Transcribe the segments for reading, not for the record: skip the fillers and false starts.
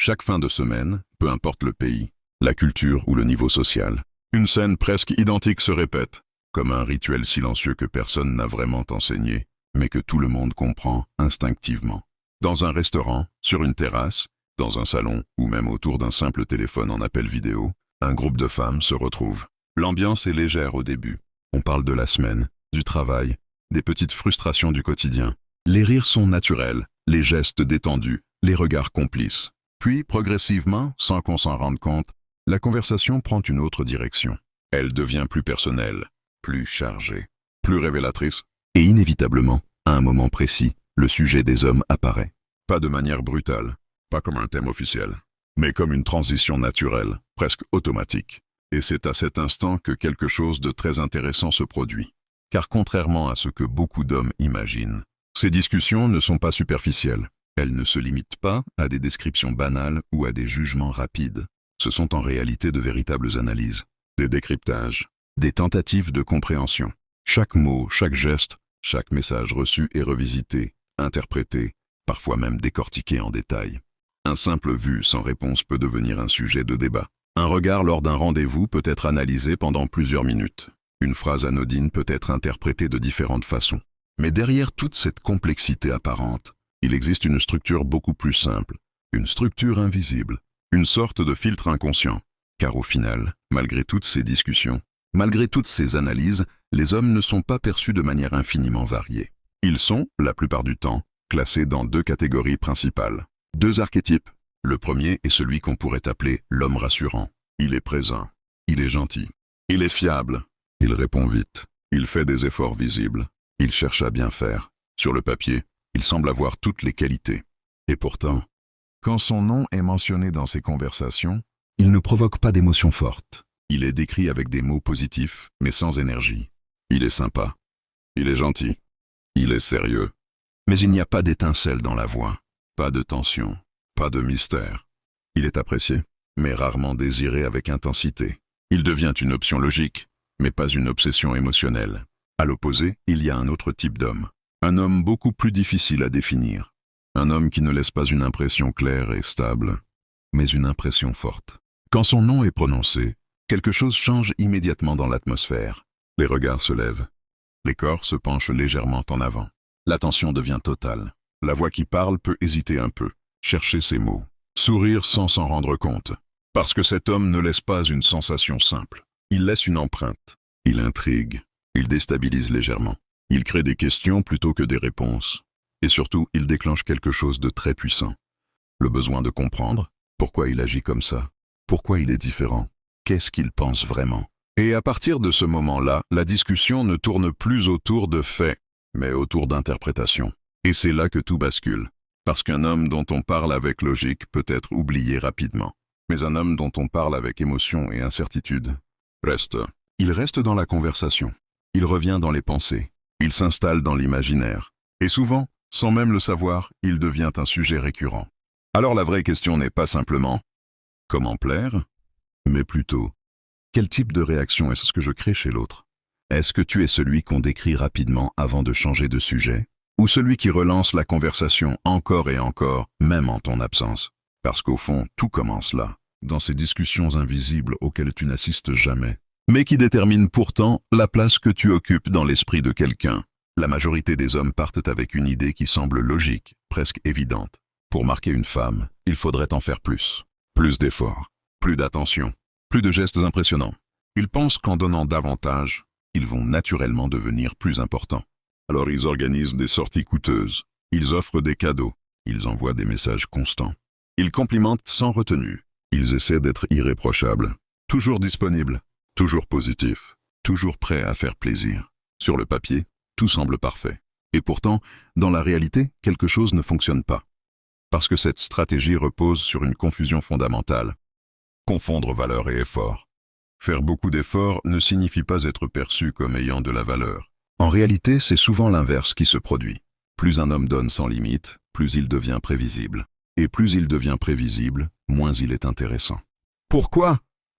Chaque fin de semaine, peu importe le pays, la culture ou le niveau social, une scène presque identique se répète, comme un rituel silencieux que personne n'a vraiment enseigné, mais que tout le monde comprend instinctivement. Dans un restaurant, sur une terrasse, dans un salon ou même autour d'un simple téléphone en appel vidéo, un groupe de femmes se retrouve. L'ambiance est légère au début. On parle de la semaine, du travail, des petites frustrations du quotidien. Les rires sont naturels, les gestes détendus, les regards complices. Puis, progressivement, sans qu'on s'en rende compte, la conversation prend une autre direction. Elle devient plus personnelle, plus chargée, plus révélatrice. Et inévitablement, à un moment précis, le sujet des hommes apparaît. Pas de manière brutale, pas comme un thème officiel, mais comme une transition naturelle, presque automatique. Et c'est à cet instant que quelque chose de très intéressant se produit. Car contrairement à ce que beaucoup d'hommes imaginent, ces discussions ne sont pas superficielles. Elles ne se limitent pas à des descriptions banales ou à des jugements rapides. Ce sont en réalité de véritables analyses, des décryptages, des tentatives de compréhension. Chaque mot, chaque geste, chaque message reçu est revisité, interprété, parfois même décortiqué en détail. Un simple vu sans réponse peut devenir un sujet de débat. Un regard lors d'un rendez-vous peut être analysé pendant plusieurs minutes. Une phrase anodine peut être interprétée de différentes façons. Mais derrière toute cette complexité apparente, il existe une structure beaucoup plus simple, une structure invisible, une sorte de filtre inconscient. Car au final, malgré toutes ces discussions, malgré toutes ces analyses, les hommes ne sont pas perçus de manière infiniment variée. Ils sont, la plupart du temps, classés dans deux catégories principales. Deux archétypes. Le premier est celui qu'on pourrait appeler l'homme rassurant. Il est présent, il est gentil, il est fiable, il répond vite, il fait des efforts visibles, il cherche à bien faire. Sur le papier, il semble avoir toutes les qualités. Et pourtant, quand son nom est mentionné dans ces conversations, il ne provoque pas d'émotions fortes. Il est décrit avec des mots positifs, mais sans énergie. Il est sympa, il est gentil, il est sérieux. Mais il n'y a pas d'étincelle dans la voix, pas de tension, pas de mystère. Il est apprécié, mais rarement désiré avec intensité. Il devient une option logique, mais pas une obsession émotionnelle. À l'opposé, il y a un autre type d'homme. Un homme beaucoup plus difficile à définir. Un homme qui ne laisse pas une impression claire et stable, mais une impression forte. Quand son nom est prononcé, quelque chose change immédiatement dans l'atmosphère. Les regards se lèvent. Les corps se penchent légèrement en avant. L'attention devient totale. La voix qui parle peut hésiter un peu, chercher ses mots, sourire sans s'en rendre compte. Parce que cet homme ne laisse pas une sensation simple. Il laisse une empreinte. Il intrigue. Il déstabilise légèrement. Il crée des questions plutôt que des réponses. Et surtout, il déclenche quelque chose de très puissant. Le besoin de comprendre pourquoi il agit comme ça, pourquoi il est différent, qu'est-ce qu'il pense vraiment. Et à partir de ce moment-là, la discussion ne tourne plus autour de faits, mais autour d'interprétations. Et c'est là que tout bascule. Parce qu'un homme dont on parle avec logique peut être oublié rapidement. Mais un homme dont on parle avec émotion et incertitude reste. Il reste dans la conversation. Il revient dans les pensées. Il s'installe dans l'imaginaire. Et souvent, sans même le savoir, il devient un sujet récurrent. Alors la vraie question n'est pas simplement « comment plaire ?», mais plutôt « quel type de réaction est-ce que je crée chez l'autre ? Est-ce que tu es celui qu'on décrit rapidement avant de changer de sujet ? Ou celui qui relance la conversation encore et encore, même en ton absence ? Parce qu'au fond, tout commence là, dans ces discussions invisibles auxquelles tu n'assistes jamais, mais qui déterminent pourtant la place que tu occupes dans l'esprit de quelqu'un. La majorité des hommes partent avec une idée qui semble logique, presque évidente. Pour marquer une femme, il faudrait en faire plus. Plus d'efforts, plus d'attention, plus de gestes impressionnants. Ils pensent qu'en donnant davantage, ils vont naturellement devenir plus importants. Alors ils organisent des sorties coûteuses, ils offrent des cadeaux, ils envoient des messages constants. Ils complimentent sans retenue, ils essaient d'être irréprochables, toujours disponibles, toujours positifs, toujours prêts à faire plaisir. Sur le papier, tout semble parfait. Et pourtant, dans la réalité, quelque chose ne fonctionne pas. Parce que cette stratégie repose sur une confusion fondamentale. Confondre valeur et effort. Faire beaucoup d'efforts ne signifie pas être perçu comme ayant de la valeur. En réalité, c'est souvent l'inverse qui se produit. Plus un homme donne sans limite, plus il devient prévisible. Et plus il devient prévisible, moins il est intéressant. Pourquoi ?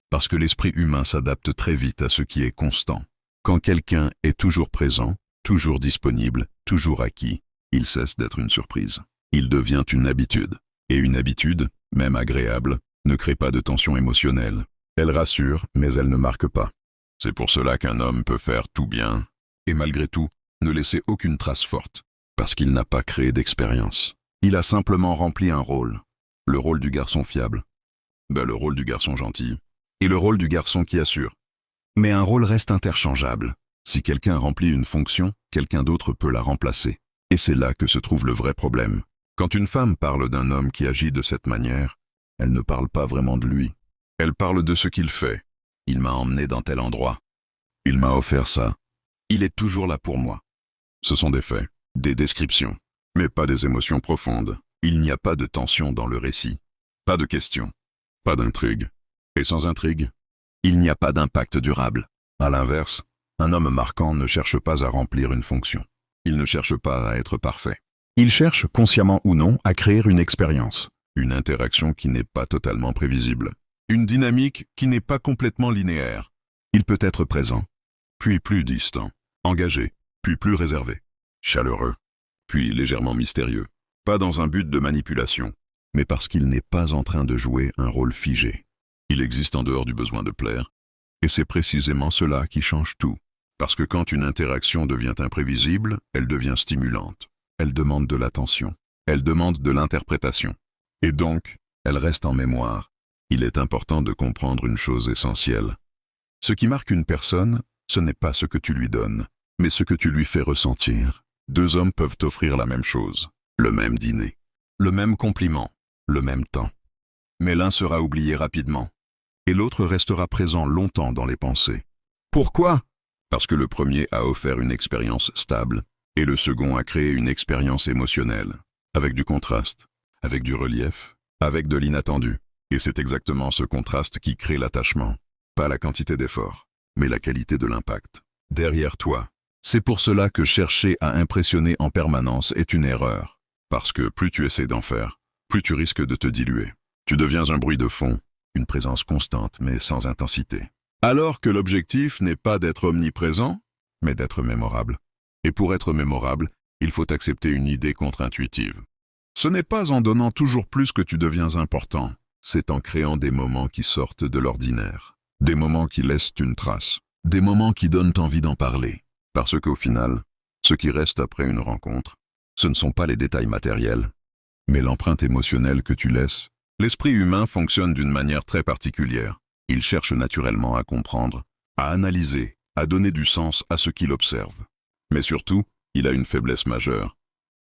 Parce que l'esprit humain s'adapte très vite à ce qui est constant. Quand quelqu'un est toujours présent, toujours disponible, toujours acquis, il cesse d'être une surprise. Il devient une habitude. Et une habitude, même agréable, ne crée pas de tension émotionnelle. Elle rassure, mais elle ne marque pas. C'est pour cela qu'un homme peut faire tout bien, et malgré tout, ne laisser aucune trace forte, parce qu'il n'a pas créé d'expérience. Il a simplement rempli un rôle. Le rôle du garçon fiable, le rôle du garçon gentil, et le rôle du garçon qui assure. Mais un rôle reste interchangeable. Si quelqu'un remplit une fonction, quelqu'un d'autre peut la remplacer. Et c'est là que se trouve le vrai problème. Quand une femme parle d'un homme qui agit de cette manière, elle ne parle pas vraiment de lui. Elle parle de ce qu'il fait. Il m'a emmené dans tel endroit. Il m'a offert ça. Il est toujours là pour moi. Ce sont des faits, des descriptions, mais pas des émotions profondes. Il n'y a pas de tension dans le récit. Pas de questions. Pas d'intrigue. Et sans intrigue, il n'y a pas d'impact durable. À l'inverse, un homme marquant ne cherche pas à remplir une fonction. Il ne cherche pas à être parfait. Il cherche, consciemment ou non, à créer une expérience, une interaction qui n'est pas totalement prévisible, une dynamique qui n'est pas complètement linéaire. Il peut être présent, puis plus distant, engagé, puis plus réservé, chaleureux, puis légèrement mystérieux. Pas dans un but de manipulation, mais parce qu'il n'est pas en train de jouer un rôle figé. Il existe en dehors du besoin de plaire, et c'est précisément cela qui change tout. Parce que quand une interaction devient imprévisible, elle devient stimulante. Elle demande de l'attention. Elle demande de l'interprétation. Et donc, elle reste en mémoire. Il est important de comprendre une chose essentielle. Ce qui marque une personne, ce n'est pas ce que tu lui donnes, mais ce que tu lui fais ressentir. Deux hommes peuvent t'offrir la même chose, le même dîner, le même compliment, le même temps. Mais l'un sera oublié rapidement, et l'autre restera présent longtemps dans les pensées. Pourquoi ? Parce que le premier a offert une expérience stable, et le second a créé une expérience émotionnelle, avec du contraste, avec du relief, avec de l'inattendu. Et c'est exactement ce contraste qui crée l'attachement. Pas la quantité d'efforts, mais la qualité de l'impact. Derrière toi. C'est pour cela que chercher à impressionner en permanence est une erreur. Parce que plus tu essaies d'en faire, plus tu risques de te diluer. Tu deviens un bruit de fond, une présence constante mais sans intensité. Alors que l'objectif n'est pas d'être omniprésent, mais d'être mémorable. Et pour être mémorable, il faut accepter une idée contre-intuitive. Ce n'est pas en donnant toujours plus que tu deviens important, c'est en créant des moments qui sortent de l'ordinaire. Des moments qui laissent une trace. Des moments qui donnent envie d'en parler. Parce qu'au final, ce qui reste après une rencontre, ce ne sont pas les détails matériels, mais l'empreinte émotionnelle que tu laisses. L'esprit humain fonctionne d'une manière très particulière. Il cherche naturellement à comprendre, à analyser, à donner du sens à ce qu'il observe. Mais surtout, il a une faiblesse majeure.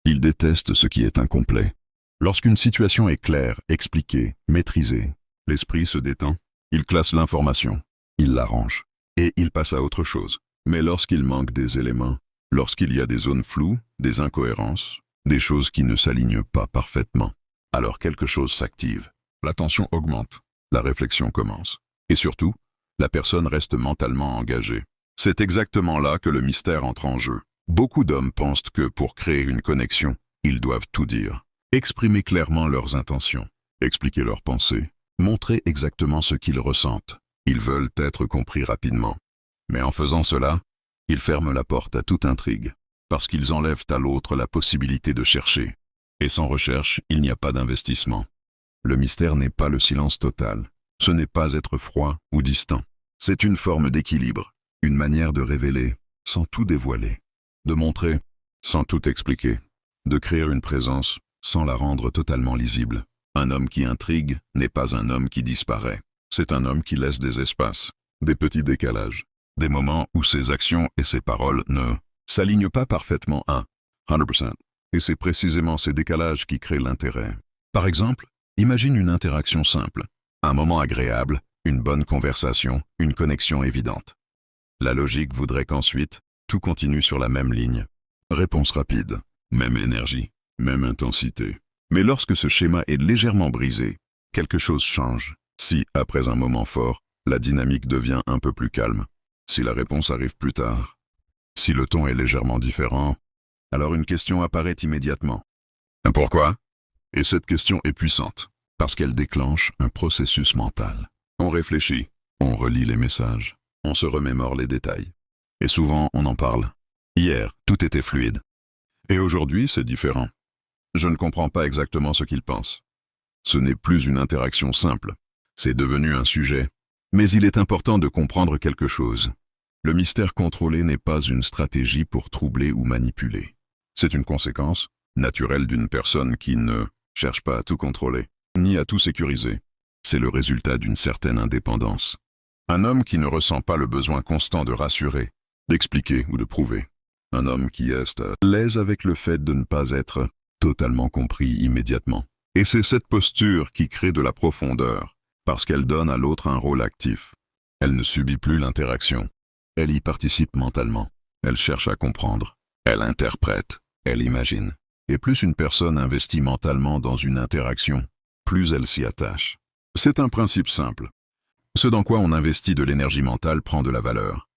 Il déteste ce qui est incomplet. Lorsqu'une situation est claire, expliquée, maîtrisée, l'esprit se détend, il classe l'information, il l'arrange, et il passe à autre chose. Mais lorsqu'il manque des éléments, lorsqu'il y a des zones floues, des incohérences, des choses qui ne s'alignent pas parfaitement, alors quelque chose s'active. La tension augmente, la réflexion commence. Et surtout, la personne reste mentalement engagée. C'est exactement là que le mystère entre en jeu. Beaucoup d'hommes pensent que pour créer une connexion, ils doivent tout dire. Exprimer clairement leurs intentions, expliquer leurs pensées, montrer exactement ce qu'ils ressentent. Ils veulent être compris rapidement. Mais en faisant cela, ils ferment la porte à toute intrigue, parce qu'ils enlèvent à l'autre la possibilité de chercher. Et sans recherche, il n'y a pas d'investissement. Le mystère n'est pas le silence total. Ce n'est pas être froid ou distant. C'est une forme d'équilibre, une manière de révéler sans tout dévoiler, de montrer sans tout expliquer, de créer une présence sans la rendre totalement lisible. Un homme qui intrigue n'est pas un homme qui disparaît. C'est un homme qui laisse des espaces, des petits décalages, des moments où ses actions et ses paroles ne s'alignent pas parfaitement à 100%. Et c'est précisément ces décalages qui créent l'intérêt. Par exemple, imagine une interaction simple, un moment agréable, une bonne conversation, une connexion évidente. La logique voudrait qu'ensuite, tout continue sur la même ligne. Réponse rapide, même énergie, même intensité. Mais lorsque ce schéma est légèrement brisé, quelque chose change. Si, après un moment fort, la dynamique devient un peu plus calme, si la réponse arrive plus tard, si le ton est légèrement différent, alors une question apparaît immédiatement. Pourquoi ? Et cette question est puissante, parce qu'elle déclenche un processus mental. On réfléchit, on relit les messages, on se remémore les détails. Et souvent, on en parle. Hier, tout était fluide. Et aujourd'hui, c'est différent. Je ne comprends pas exactement ce qu'il pense. Ce n'est plus une interaction simple. C'est devenu un sujet. Mais il est important de comprendre quelque chose. Le mystère contrôlé n'est pas une stratégie pour troubler ou manipuler. C'est une conséquence naturelle d'une personne qui ne cherche pas à tout contrôler, ni à tout sécuriser. C'est le résultat d'une certaine indépendance. Un homme qui ne ressent pas le besoin constant de rassurer, d'expliquer ou de prouver. Un homme qui est à l'aise avec le fait de ne pas être totalement compris immédiatement. Et c'est cette posture qui crée de la profondeur, parce qu'elle donne à l'autre un rôle actif. Elle ne subit plus l'interaction. Elle y participe mentalement. Elle cherche à comprendre. Elle interprète. Elle imagine. Et plus une personne investit mentalement dans une interaction, plus elle s'y attache. C'est un principe simple. Ce dans quoi on investit de l'énergie mentale prend de la valeur.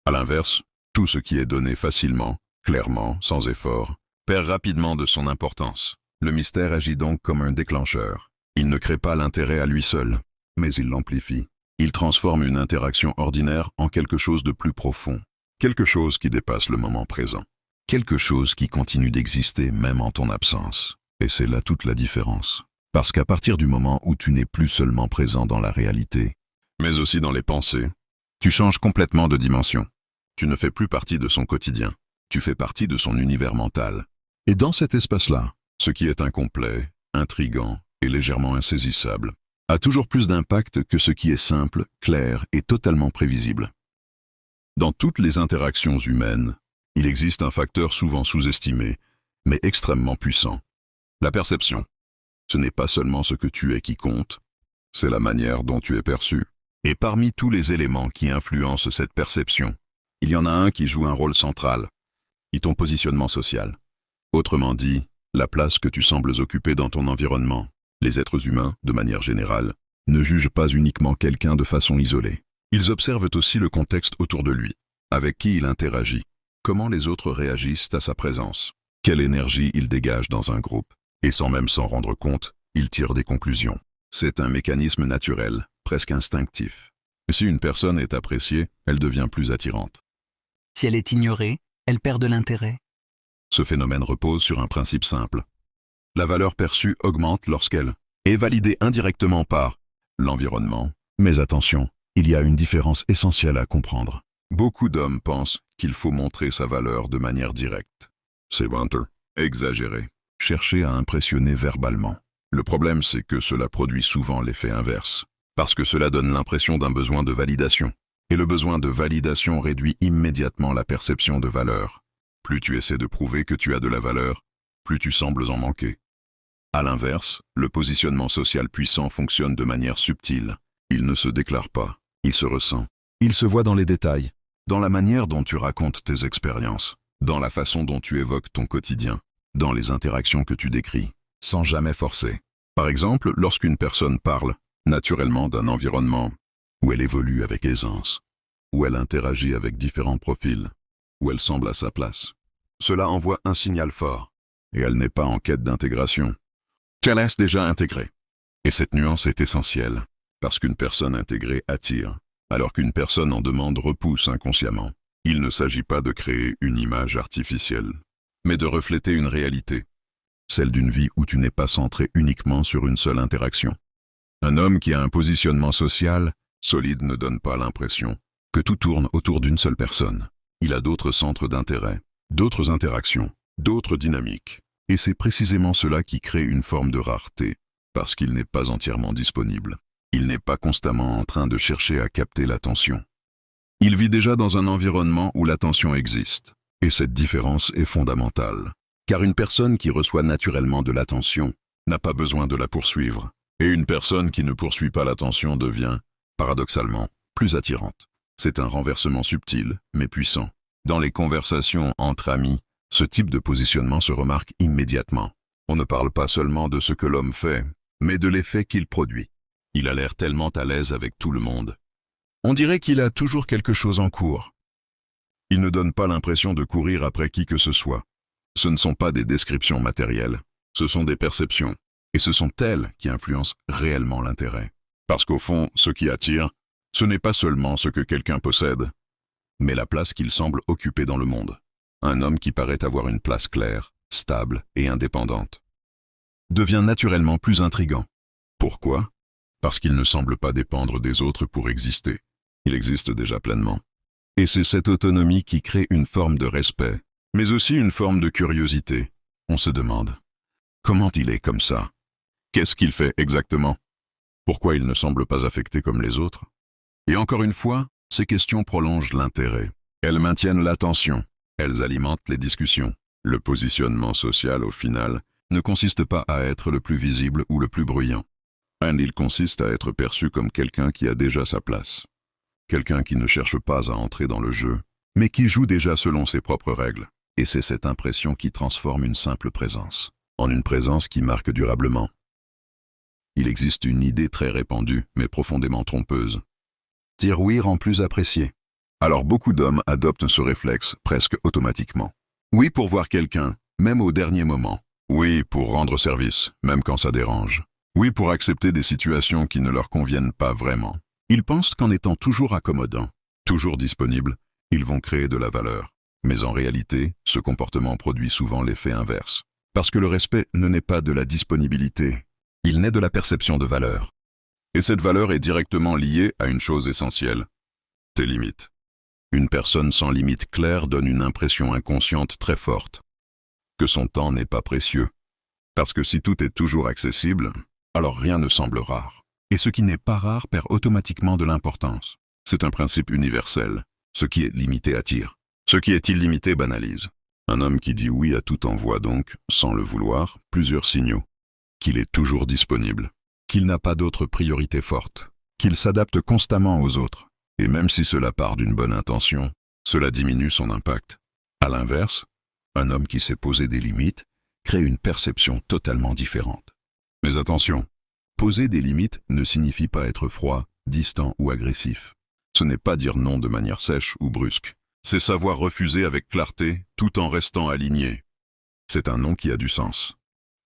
À l'inverse, tout ce qui est donné facilement, clairement, sans effort, perd rapidement de son importance. Le mystère agit donc comme un déclencheur. Il ne crée pas l'intérêt à lui seul, mais il l'amplifie. Il transforme une interaction ordinaire en quelque chose de plus profond, quelque chose qui dépasse le moment présent, quelque chose qui continue d'exister même en ton absence. Et c'est là toute la différence. Parce qu'à partir du moment où tu n'es plus seulement présent dans la réalité, mais aussi dans les pensées, tu changes complètement de dimension. Tu ne fais plus partie de son quotidien, tu fais partie de son univers mental. Et dans cet espace-là, ce qui est incomplet, intrigant et légèrement insaisissable, a toujours plus d'impact que ce qui est simple, clair et totalement prévisible. Dans toutes les interactions humaines, il existe un facteur souvent sous-estimé, mais extrêmement puissant. La perception. Ce n'est pas seulement ce que tu es qui compte, c'est la manière dont tu es perçu. Et parmi tous les éléments qui influencent cette perception, il y en a un qui joue un rôle central, ton positionnement social. Autrement dit, la place que tu sembles occuper dans ton environnement. Les êtres humains, de manière générale, ne jugent pas uniquement quelqu'un de façon isolée. Ils observent aussi le contexte autour de lui, avec qui il interagit, comment les autres réagissent à sa présence, quelle énergie il dégage dans un groupe, et sans même s'en rendre compte, ils tirent des conclusions. C'est un mécanisme naturel, presque instinctif. Si une personne est appréciée, elle devient plus attirante. Si elle est ignorée, elle perd de l'intérêt. Ce phénomène repose sur un principe simple. La valeur perçue augmente lorsqu'elle est validée indirectement par l'environnement. Mais attention, il y a une différence essentielle à comprendre. Beaucoup d'hommes pensent qu'il faut montrer sa valeur de manière directe. C'est vanter, exagérer, chercher à impressionner verbalement. Le problème, c'est que cela produit souvent l'effet inverse, parce que cela donne l'impression d'un besoin de validation. Et le besoin de validation réduit immédiatement la perception de valeur. Plus tu essaies de prouver que tu as de la valeur, plus tu sembles en manquer. À l'inverse, le positionnement social puissant fonctionne de manière subtile. Il ne se déclare pas, il se ressent. Il se voit dans les détails, dans la manière dont tu racontes tes expériences, dans la façon dont tu évoques ton quotidien, dans les interactions que tu décris, sans jamais forcer. Par exemple, lorsqu'une personne parle, naturellement d'un environnement où elle évolue avec aisance, où elle interagit avec différents profils, où elle semble à sa place. Cela envoie un signal fort, et elle n'est pas en quête d'intégration. Elle est déjà intégrée. Et cette nuance est essentielle, parce qu'une personne intégrée attire, alors qu'une personne en demande repousse inconsciemment. Il ne s'agit pas de créer une image artificielle, mais de refléter une réalité, celle d'une vie où tu n'es pas centré uniquement sur une seule interaction. Un homme qui a un positionnement social solide ne donne pas l'impression que tout tourne autour d'une seule personne. Il a d'autres centres d'intérêt, d'autres interactions, d'autres dynamiques. Et c'est précisément cela qui crée une forme de rareté, parce qu'il n'est pas entièrement disponible. Il n'est pas constamment en train de chercher à capter l'attention. Il vit déjà dans un environnement où l'attention existe. Et cette différence est fondamentale. Car une personne qui reçoit naturellement de l'attention n'a pas besoin de la poursuivre. Et une personne qui ne poursuit pas l'attention devient, paradoxalement, plus attirante. C'est un renversement subtil, mais puissant. Dans les conversations entre amis, ce type de positionnement se remarque immédiatement. On ne parle pas seulement de ce que l'homme fait, mais de l'effet qu'il produit. Il a l'air tellement à l'aise avec tout le monde. On dirait qu'il a toujours quelque chose en cours. Il ne donne pas l'impression de courir après qui que ce soit. Ce ne sont pas des descriptions matérielles, ce sont des perceptions. Et ce sont elles qui influencent réellement l'intérêt. Parce qu'au fond, ce qui attire, ce n'est pas seulement ce que quelqu'un possède, mais la place qu'il semble occuper dans le monde. Un homme qui paraît avoir une place claire, stable et indépendante devient naturellement plus intrigant. Pourquoi? Parce qu'il ne semble pas dépendre des autres pour exister. Il existe déjà pleinement. Et c'est cette autonomie qui crée une forme de respect, mais aussi une forme de curiosité. On se demande, comment il est comme ça? Qu'est-ce qu'il fait exactement? Pourquoi il ne semble pas affecté comme les autres? Et encore une fois, ces questions prolongent l'intérêt. Elles maintiennent l'attention. Elles alimentent les discussions. Le positionnement social, au final, ne consiste pas à être le plus visible ou le plus bruyant. Il consiste à être perçu comme quelqu'un qui a déjà sa place. Quelqu'un qui ne cherche pas à entrer dans le jeu, mais qui joue déjà selon ses propres règles. Et c'est cette impression qui transforme une simple présence en une présence qui marque durablement. Il existe une idée très répandue, mais profondément trompeuse. Dire oui rend plus apprécié. Alors beaucoup d'hommes adoptent ce réflexe presque automatiquement. Oui pour voir quelqu'un, même au dernier moment. Oui pour rendre service, même quand ça dérange. Oui pour accepter des situations qui ne leur conviennent pas vraiment. Ils pensent qu'en étant toujours accommodants, toujours disponibles, ils vont créer de la valeur. Mais en réalité, ce comportement produit souvent l'effet inverse. Parce que le respect ne naît pas de la disponibilité, il naît de la perception de valeur. Et cette valeur est directement liée à une chose essentielle, tes limites. Une personne sans limite claire donne une impression inconsciente très forte, que son temps n'est pas précieux. Parce que si tout est toujours accessible, alors rien ne semble rare. Et ce qui n'est pas rare perd automatiquement de l'importance. C'est un principe universel. Ce qui est limité attire. Ce qui est illimité banalise. Un homme qui dit oui à tout envoie donc, sans le vouloir, plusieurs signaux. Qu'il est toujours disponible. Qu'il n'a pas d'autres priorités fortes. Qu'il s'adapte constamment aux autres. Et même si cela part d'une bonne intention, cela diminue son impact. À l'inverse, un homme qui sait poser des limites crée une perception totalement différente. Mais attention, poser des limites ne signifie pas être froid, distant ou agressif. Ce n'est pas dire non de manière sèche ou brusque. C'est savoir refuser avec clarté tout en restant aligné. C'est un non qui a du sens.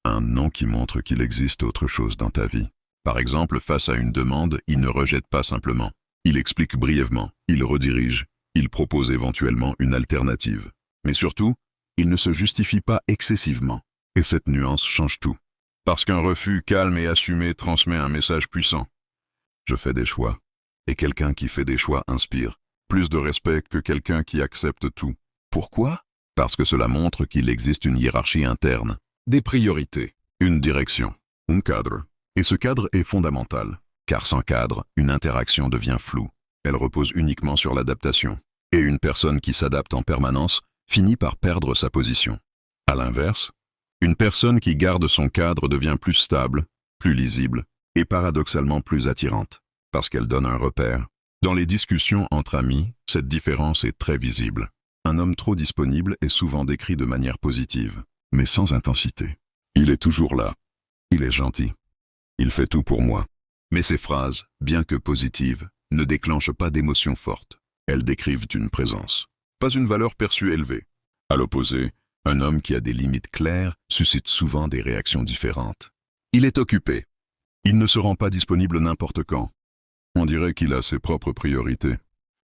Un non qui montre qu'il existe autre chose dans ta vie. Par exemple, face à une demande, il ne rejette pas simplement. Il explique brièvement, il redirige, il propose éventuellement une alternative. Mais surtout, il ne se justifie pas excessivement. Et cette nuance change tout. Parce qu'un refus calme et assumé transmet un message puissant. Je fais des choix. Et quelqu'un qui fait des choix inspire plus de respect que quelqu'un qui accepte tout. Pourquoi? Parce que cela montre qu'il existe une hiérarchie interne, des priorités, une direction, un cadre. Et ce cadre est fondamental, car sans cadre, une interaction devient floue. Elle repose uniquement sur l'adaptation. Et une personne qui s'adapte en permanence finit par perdre sa position. À l'inverse, une personne qui garde son cadre devient plus stable, plus lisible et paradoxalement plus attirante, parce qu'elle donne un repère. Dans les discussions entre amis, cette différence est très visible. Un homme trop disponible est souvent décrit de manière positive, mais sans intensité. Il est toujours là. Il est gentil. Il fait tout pour moi. Mais ces phrases, bien que positives, ne déclenchent pas d'émotions fortes. Elles décrivent une présence, pas une valeur perçue élevée. À l'opposé, un homme qui a des limites claires suscite souvent des réactions différentes. Il est occupé. Il ne se rend pas disponible n'importe quand. On dirait qu'il a ses propres priorités.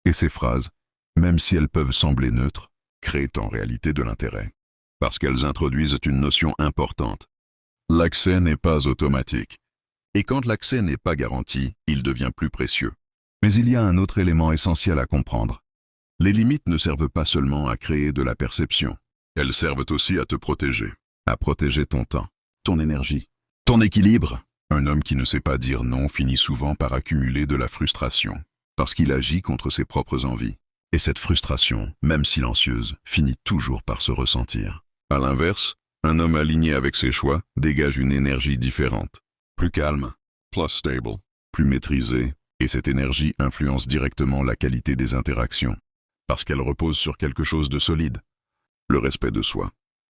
Et ces phrases, même si elles peuvent sembler neutres, créent en réalité de l'intérêt. Parce qu'elles introduisent une notion importante. L'accès n'est pas automatique. Et quand l'accès n'est pas garanti, il devient plus précieux. Mais il y a un autre élément essentiel à comprendre. Les limites ne servent pas seulement à créer de la perception. Elles servent aussi à te protéger. À protéger ton temps, ton énergie, ton équilibre. Un homme qui ne sait pas dire non finit souvent par accumuler de la frustration, parce qu'il agit contre ses propres envies. Et cette frustration, même silencieuse, finit toujours par se ressentir. À l'inverse, un homme aligné avec ses choix dégage une énergie différente, plus calme, plus stable, plus maîtrisée, et cette énergie influence directement la qualité des interactions, parce qu'elle repose sur quelque chose de solide, le respect de soi.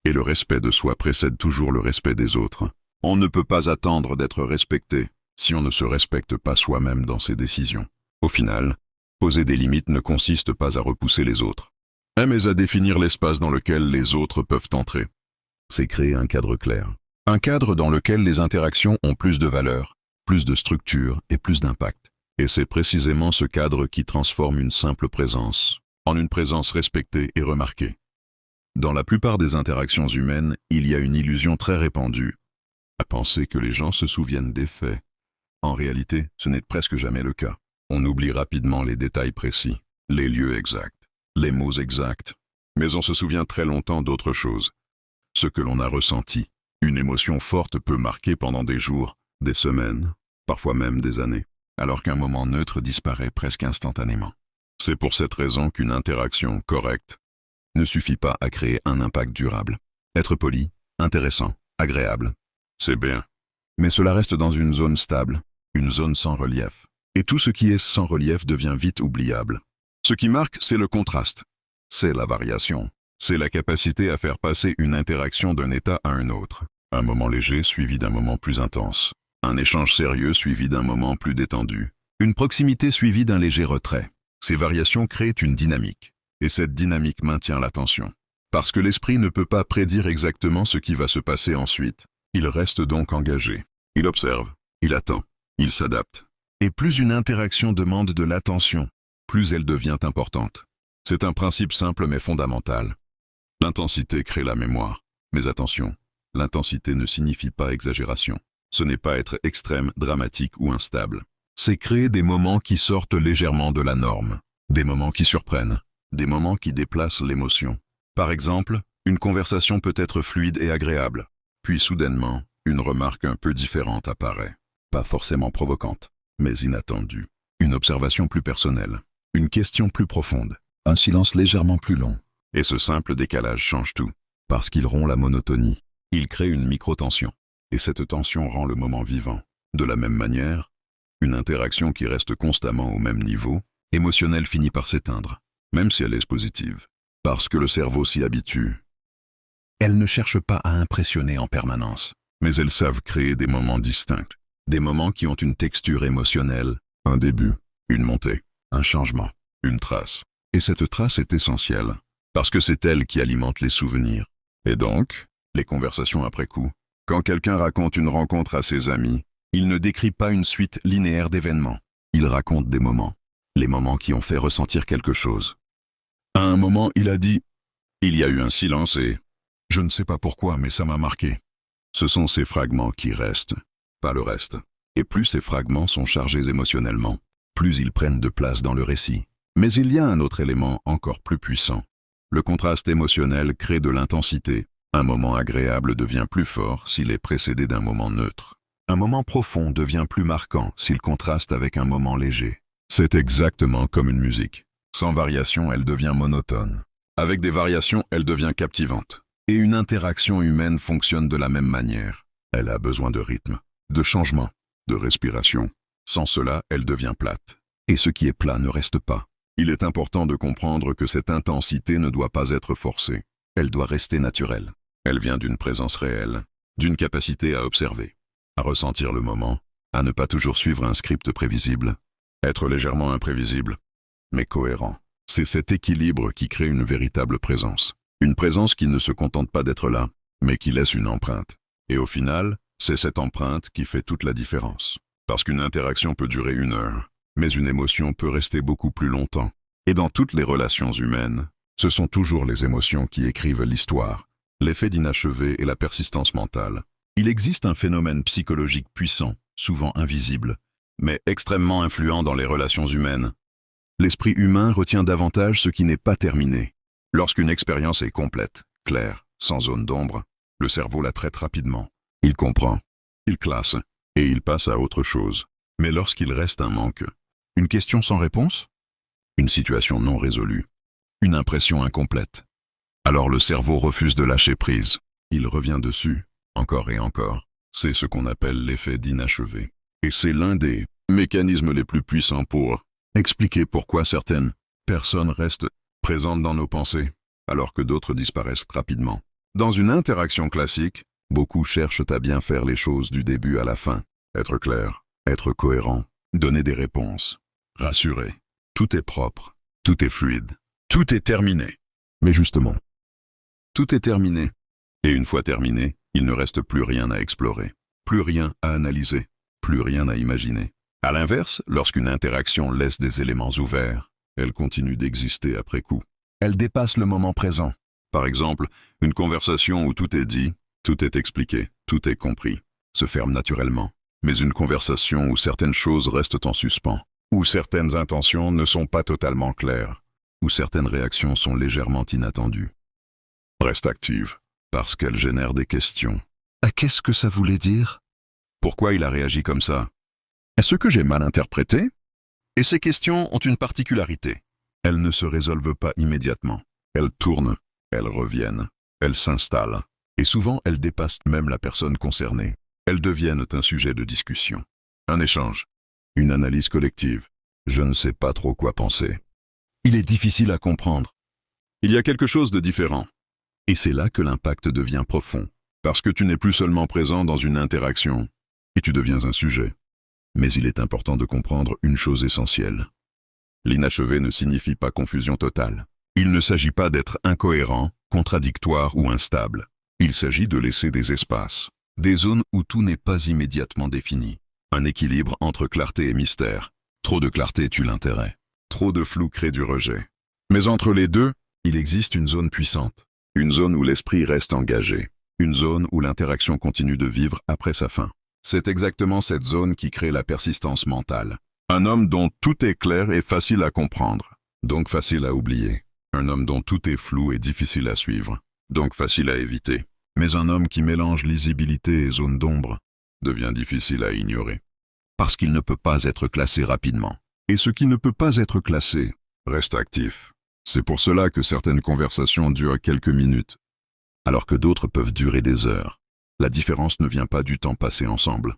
Et le respect de soi précède toujours le respect des autres. On ne peut pas attendre d'être respecté si on ne se respecte pas soi-même dans ses décisions. Au final, poser des limites ne consiste pas à repousser les autres, mais à définir l'espace dans lequel les autres peuvent entrer. C'est créer un cadre clair. Un cadre dans lequel les interactions ont plus de valeur, plus de structure et plus d'impact. Et c'est précisément ce cadre qui transforme une simple présence en une présence respectée et remarquée. Dans la plupart des interactions humaines, il y a une illusion très répandue à penser que les gens se souviennent des faits, En réalité, ce n'est presque jamais le cas. On oublie rapidement les détails précis, les lieux exacts, les mots exacts. Mais on se souvient très longtemps d'autre chose. Ce que l'on a ressenti. Une émotion forte peut marquer pendant des jours, des semaines, parfois même des années, alors qu'un moment neutre disparaît presque instantanément. C'est pour cette raison qu'une interaction correcte ne suffit pas à créer un impact durable. Être poli, intéressant, agréable, c'est bien. Mais cela reste dans une zone stable, une zone sans relief. Et tout ce qui est sans relief devient vite oubliable. Ce qui marque, c'est le contraste. C'est la variation. C'est la capacité à faire passer une interaction d'un état à un autre. Un moment léger suivi d'un moment plus intense. Un échange sérieux suivi d'un moment plus détendu. Une proximité suivie d'un léger retrait. Ces variations créent une dynamique. Et cette dynamique maintient l'attention. Parce que l'esprit ne peut pas prédire exactement ce qui va se passer ensuite. Il reste donc engagé. Il observe. Il attend. Il s'adapte. Et plus une interaction demande de l'attention, plus elle devient importante. C'est un principe simple mais fondamental. L'intensité crée la mémoire. Mais attention, l'intensité ne signifie pas exagération. Ce n'est pas être extrême, dramatique ou instable. C'est créer des moments qui sortent légèrement de la norme. Des moments qui surprennent. Des moments qui déplacent l'émotion. Par exemple, une conversation peut être fluide et agréable. Puis soudainement, une remarque un peu différente apparaît. Pas forcément provocante, mais inattendue. Une observation plus personnelle. Une question plus profonde. Un silence légèrement plus long. Et ce simple décalage change tout. Parce qu'il rompt la monotonie. Il crée une micro-tension. Et cette tension rend le moment vivant. De la même manière, une interaction qui reste constamment au même niveau, émotionnelle finit par s'éteindre. Même si elle est positive. Parce que le cerveau s'y habitue. Elles ne cherchent pas à impressionner en permanence. Mais elles savent créer des moments distincts. Des moments qui ont une texture émotionnelle. Un début, une montée, un changement, une trace. Et cette trace est essentielle. Parce que c'est elle qui alimente les souvenirs. Et donc, les conversations après coup. Quand quelqu'un raconte une rencontre à ses amis, il ne décrit pas une suite linéaire d'événements. Il raconte des moments. Les moments qui ont fait ressentir quelque chose. À un moment, il a dit « Il y a eu un silence et je ne sais pas pourquoi, mais ça m'a marqué. » Ce sont ces fragments qui restent, pas le reste. Et plus ces fragments sont chargés émotionnellement, plus ils prennent de place dans le récit. Mais il y a un autre élément encore plus puissant. Le contraste émotionnel crée de l'intensité. Un moment agréable devient plus fort s'il est précédé d'un moment neutre. Un moment profond devient plus marquant s'il contraste avec un moment léger. C'est exactement comme une musique. Sans variation, elle devient monotone. Avec des variations, elle devient captivante. Et une interaction humaine fonctionne de la même manière. Elle a besoin de rythme, de changement, de respiration. Sans cela, elle devient plate. Et ce qui est plat ne reste pas. Il est important de comprendre que cette intensité ne doit pas être forcée. Elle doit rester naturelle. Elle vient d'une présence réelle, d'une capacité à observer, à ressentir le moment, à ne pas toujours suivre un script prévisible, être légèrement imprévisible, mais cohérent. C'est cet équilibre qui crée une véritable présence. Une présence qui ne se contente pas d'être là, mais qui laisse une empreinte. Et au final, c'est cette empreinte qui fait toute la différence. Parce qu'une interaction peut durer 1 heure, mais une émotion peut rester beaucoup plus longtemps. Et dans toutes les relations humaines, ce sont toujours les émotions qui écrivent l'histoire, l'effet d'inachevé et la persistance mentale. Il existe un phénomène psychologique puissant, souvent invisible, mais extrêmement influent dans les relations humaines. L'esprit humain retient davantage ce qui n'est pas terminé. Lorsqu'une expérience est complète, claire, sans zone d'ombre, le cerveau la traite rapidement. Il comprend, il classe, et il passe à autre chose. Mais lorsqu'il reste un manque, une question sans réponse, une situation non résolue, une impression incomplète, alors le cerveau refuse de lâcher prise. Il revient dessus, encore et encore. C'est ce qu'on appelle l'effet d'inachevé. Et c'est l'un des mécanismes les plus puissants pour expliquer pourquoi certaines personnes restent présentes dans nos pensées, alors que d'autres disparaissent rapidement. Dans une interaction classique, beaucoup cherchent à bien faire les choses du début à la fin. Être clair, être cohérent, donner des réponses, rassurer. Tout est propre, tout est fluide, tout est terminé. Mais justement, tout est terminé. Et une fois terminé, il ne reste plus rien à explorer, plus rien à analyser, plus rien à imaginer. À l'inverse, lorsqu'une interaction laisse des éléments ouverts, elle continue d'exister après coup. Elle dépasse le moment présent. Par exemple, une conversation où tout est dit, tout est expliqué, tout est compris, se ferme naturellement. mais une conversation où certaines choses restent en suspens, où certaines intentions ne sont pas totalement claires, où certaines réactions sont légèrement inattendues. Reste active, parce qu'elle génère des questions. Ah, qu'est-ce que ça voulait dire? Pourquoi il a réagi comme ça? Est-ce que j'ai mal interprété? Et ces questions ont une particularité. Elles ne se résolvent pas immédiatement. Elles tournent, elles reviennent, elles s'installent, et souvent elles dépassent même la personne concernée. Elles deviennent un sujet de discussion, un échange, une analyse collective. Je ne sais pas trop quoi penser. Il est difficile à comprendre. Il y a quelque chose de différent. Et c'est là que l'impact devient profond, parce que tu n'es plus seulement présent dans une interaction, et tu deviens un sujet. Mais il est important de comprendre une chose essentielle. L'inachevé ne signifie pas confusion totale. Il ne s'agit pas d'être incohérent, contradictoire ou instable. Il s'agit de laisser des espaces, des zones où tout n'est pas immédiatement défini. Un équilibre entre clarté et mystère. Trop de clarté tue l'intérêt. Trop de flou crée du rejet. Mais entre les deux, il existe une zone puissante. Une zone où l'esprit reste engagé. Une zone où l'interaction continue de vivre après sa fin. C'est exactement cette zone qui crée la persistance mentale. Un homme dont tout est clair et facile à comprendre, donc facile à oublier. Un homme dont tout est flou et difficile à suivre, donc facile à éviter. Mais un homme qui mélange lisibilité et zone d'ombre devient difficile à ignorer. Parce qu'il ne peut pas être classé rapidement. Et ce qui ne peut pas être classé reste actif. C'est pour cela que certaines conversations durent quelques minutes, alors que d'autres peuvent durer des heures. La différence ne vient pas du temps passé ensemble,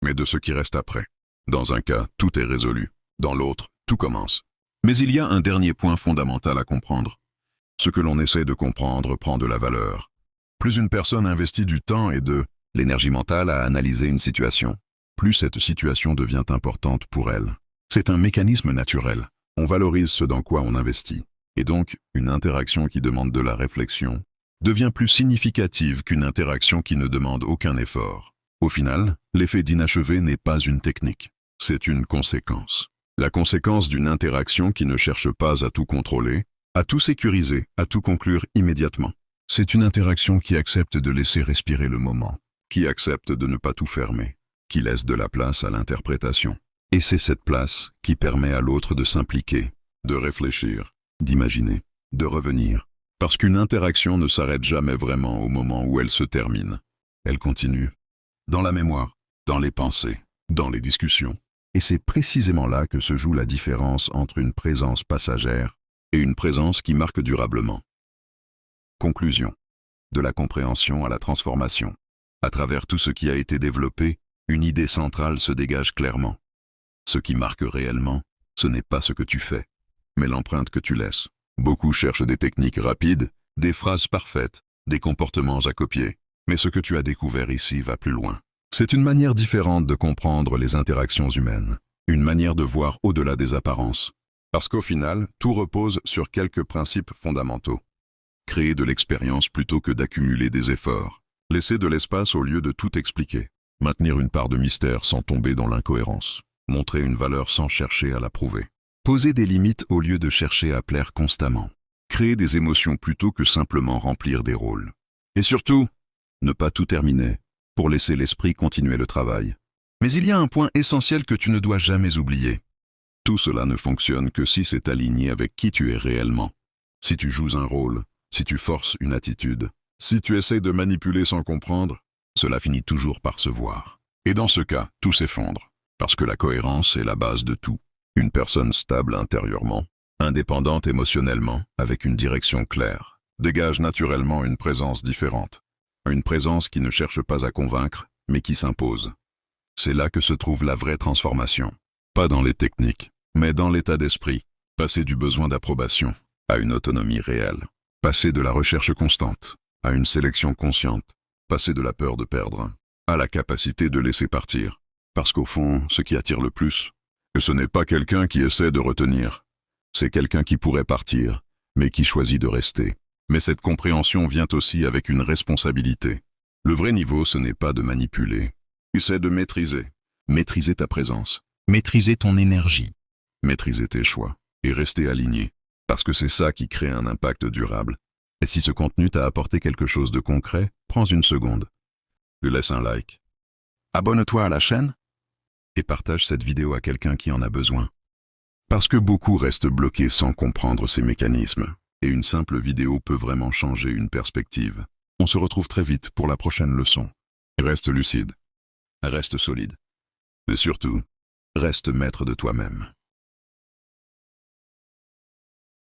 mais de ce qui reste après. Dans un cas, tout est résolu. Dans l'autre, tout commence. Mais il y a un dernier point fondamental à comprendre. Ce que l'on essaie de comprendre prend de la valeur. Plus une personne investit du temps et de l'énergie mentale à analyser une situation, plus cette situation devient importante pour elle. C'est un mécanisme naturel. On valorise ce dans quoi on investit. Et donc, une interaction qui demande de la réflexion devient plus significative qu'une interaction qui ne demande aucun effort. Au final, l'effet d'inachevé n'est pas une technique, c'est une conséquence. La conséquence d'une interaction qui ne cherche pas à tout contrôler, à tout sécuriser, à tout conclure immédiatement. C'est une interaction qui accepte de laisser respirer le moment, qui accepte de ne pas tout fermer, qui laisse de la place à l'interprétation. Et c'est cette place qui permet à l'autre de s'impliquer, de réfléchir, d'imaginer, de revenir. Parce qu'une interaction ne s'arrête jamais vraiment au moment où elle se termine. Elle continue. Dans la mémoire, dans les pensées, dans les discussions. Et c'est précisément là que se joue la différence entre une présence passagère et une présence qui marque durablement. Conclusion. De la compréhension à la transformation. À travers tout ce qui a été développé, une idée centrale se dégage clairement. Ce qui marque réellement, ce n'est pas ce que tu fais, mais l'empreinte que tu laisses. Beaucoup cherchent des techniques rapides, des phrases parfaites, des comportements à copier. Mais ce que tu as découvert ici va plus loin. C'est une manière différente de comprendre les interactions humaines. Une manière de voir au-delà des apparences. Parce qu'au final, tout repose sur quelques principes fondamentaux. Créer de l'expérience plutôt que d'accumuler des efforts. Laisser de l'espace au lieu de tout expliquer. Maintenir une part de mystère sans tomber dans l'incohérence. Montrer une valeur sans chercher à la prouver. Poser des limites au lieu de chercher à plaire constamment. Créer des émotions plutôt que simplement remplir des rôles. Et surtout, ne pas tout terminer, pour laisser l'esprit continuer le travail. Mais il y a un point essentiel que tu ne dois jamais oublier. Tout cela ne fonctionne que si c'est aligné avec qui tu es réellement. Si tu joues un rôle, si tu forces une attitude, si tu essaies de manipuler sans comprendre, cela finit toujours par se voir. Et dans ce cas, tout s'effondre, parce que la cohérence est la base de tout. Une personne stable intérieurement, indépendante émotionnellement, avec une direction claire, dégage naturellement une présence différente. Une présence qui ne cherche pas à convaincre, mais qui s'impose. C'est là que se trouve la vraie transformation. Pas dans les techniques, mais dans l'état d'esprit. Passer du besoin d'approbation à une autonomie réelle. Passer de la recherche constante à une sélection consciente. Passer de la peur de perdre à la capacité de laisser partir. Parce qu'au fond, ce qui attire le plus, ce n'est pas quelqu'un qui essaie de retenir. C'est quelqu'un qui pourrait partir, mais qui choisit de rester. Mais cette compréhension vient aussi avec une responsabilité. Le vrai niveau, ce n'est pas de manipuler, c'est de maîtriser. Maîtriser ta présence, maîtriser ton énergie, maîtriser tes choix et rester aligné. Parce que c'est ça qui crée un impact durable. Et si ce contenu t'a apporté quelque chose de concret, prends une seconde. Laisse un like. abonne-toi à la chaîne et partage cette vidéo à quelqu'un qui en a besoin. Parce que beaucoup restent bloqués sans comprendre ces mécanismes, et une simple vidéo peut vraiment changer une perspective. On se retrouve très vite pour la prochaine leçon. Reste lucide, reste solide, et surtout, reste maître de toi-même.